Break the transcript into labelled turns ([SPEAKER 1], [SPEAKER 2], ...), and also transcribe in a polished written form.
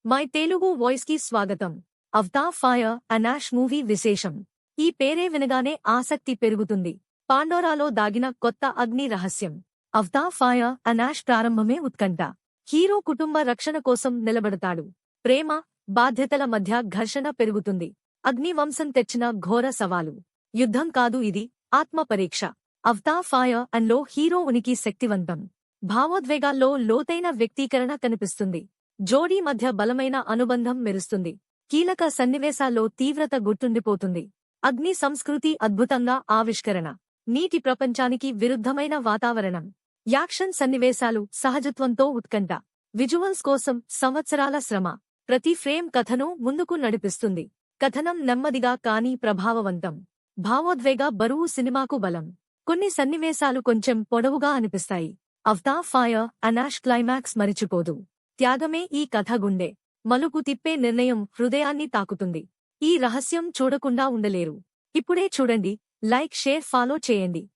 [SPEAKER 1] My Telugu voice కి స్వాగతం. Avatar fire and ash movie విశేషం. ఈ పేరే వినగానే ఆసక్తి పెరుగుతుంది. పాండోరాలో దాగిన కొత్త అగ్ని రహస్యం. అవతార్ ఫైర్ అండ్ యాష్ ప్రారంభమే ఉత్కంఠ. హీరో కుటుంబ రక్షణ కోసం నిలబడతాడు. ప్రేమ, బాధ్యతల మధ్య ఘర్షణ పెరుగుతుంది. అగ్నివంశం తెచ్చిన ఘోర సవాలు. యుద్ధం కాదు ఇది, ఆత్మ పరీక్ష. అవతార్ ఫైర్ అండ్ లో హీరో ఉనికి శక్తివంతం. భావోద్వేగాల్లో లోతైన వ్యక్తీకరణ కనిపిస్తుంది. జోడీ మధ్య బలమైన అనుబంధం మెరుస్తుంది. కీలక సన్నివేశాల్లో తీవ్రత గుర్తుండిపోతుంది. అగ్ని సంస్కృతి అద్భుతంగా ఆవిష్కరణ. నీటి ప్రపంచానికి విరుద్ధమైన వాతావరణం. యాక్షన్ సన్నివేశాలు సహజత్వంతో ఉత్కంఠ. విజువల్స్ కోసం సంవత్సరాల శ్రమ. ప్రతి ఫ్రేమ్ కథను ముందుకు నడిపిస్తుంది. కథనం నెమ్మదిగా కానీ ప్రభావవంతం. భావోద్వేగ బరువు సినిమాకు బలం. కొన్ని సన్నివేశాలు కొంచెం పొడవుగా అనిపిస్తాయి. Avatar fire and ash climax మరిచిపోదు. త్యాగమే ఈ కథ గుండె. మలుపు తిప్పే నిర్ణయం హృదయాన్ని తాకుతుంది. ఈ రహస్యం చూడకుండా ఉండలేరు. ఇప్పుడే చూడండి. లైక్, షేర్, ఫాలో చేయండి.